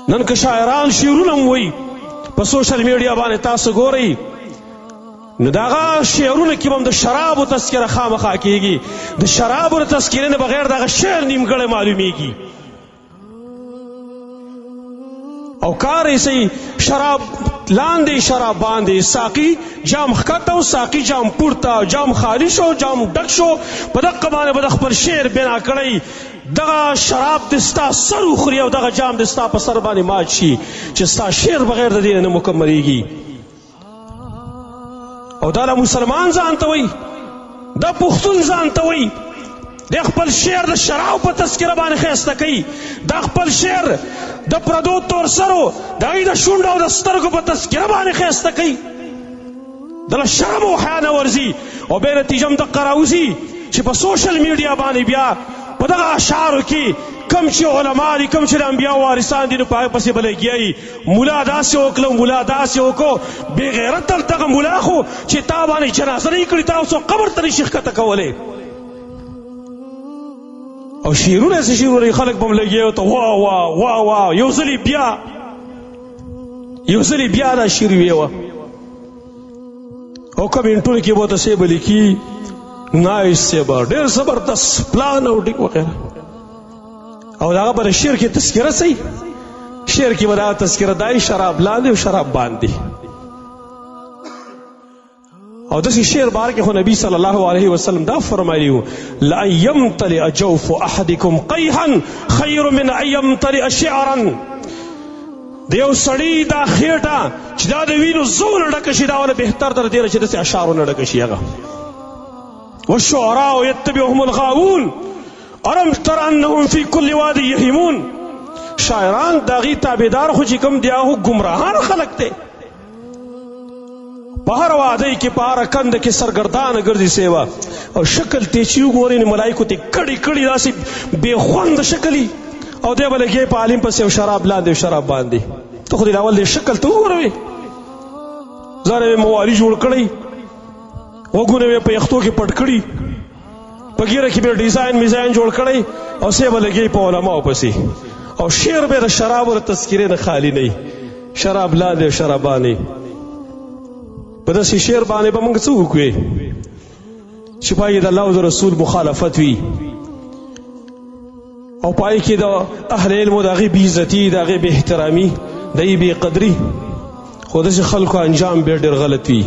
نن که شاعران شعرونه وایي په سوشل میډیا باندې تاسو ګورئ نو د هغه شعرونه کې به هم د شرابو تذکره خامخا کېږي د شرابو د تذکرې نه بغیر د هغه شعر نیمګړی معلومیږي او کار یې صحیح شراب لاندې شراب باندې ساقي جام ښکته او ساقي جام پورته جام خالی شو جام ډک شو په دقه باندې به د خپل شعر بنا کړی دغه شراب د ستا سر وخوري او دغه جام د ستا په سر باندې مات شي چې ستا شعر بغیر د دې نه مکملېږي او دا مسلمان ځان ته وایي دا پښتون ځان ته وایي د خپل شعر د شراب په تذکره باندې ښایسته کوي دا خپل شعر د پردو تور سرو د هغوی د شونډو او د سترګو په تذکره باندې ښایسته کوي دله شرم او حیا نه ورځي او بیا نتیجه هم دقه راوځي چې په سوشل میډیا باندې بیا په دغه اشعارو کې کم چې علما دي کم چې د انبیاو وارثان دي نو په هغې پسې به لګیا ملا داسې وکړه ملا داسې وکړو بې غیرته دغه ملا خو چې تا باندې جنازه نه یې کړې تا اوس قبر ته نشي ښکته کولی او شعرونه څه شعرونه خلک به هم لګیا ته وا وا وا وا یو ځلې بیا دا شعر ویوه او کمنټونو کې به ورته صحیح به لیکي نایس صیبه ډېر زبردست پلان او ډیک وغیره او د هغه به د شعر کې تذکره صحیح شعر کې به د هغه تذکره دای شراب لاندې او شراب باندې او داسې شعر باره کې خو نبي صلی الله علیه وسلم دا فرمایلی وو لأن یمتلئ جوف احدکم قیحا خیر من ان یمتلئ شعرا د یو سړي دا خېټه چې دا د وینو زونه ډکه شي دا ونه بهتر در دی چې داسې اشعارونه ډکه شي هغه والشعراء يتبعهم الغاوون ألم تر أنهم في كل واد يهيمون شاعران داغي تابعدار خو چې کوم دی هغه ګمراهان خلق دی په هر وادی کې په هر کند کې سرګردانه ګرځي سیوا او شکل ته چې وګورې نو ملایکو ته کړي کړي داسې بې خوند شکلي او دی به لګي په عالم پسې او شراب لاندې او شراب باندې ته خو دې اول دې شکل ته وګوروې ځان یې موالي جوړ کړی وګونه یې په یختو کې پټ کړي په ګیره کې به ډیزاین میزاین جوړ کړی او سی به لګي په علماو پسې او شعر به د شراب او تذکرې نه خالی نه شراب لاندې او شرابانې په داسې شعر باندې به موږ څه وکړو چې پای کې د الله او د رسول مخالفت وي او پای کې د اهل علم د هغې بې عزتي د هغې بې احترامي د هغې بې قدري خو داسې خلکو انجام بیا ډېر غلط وي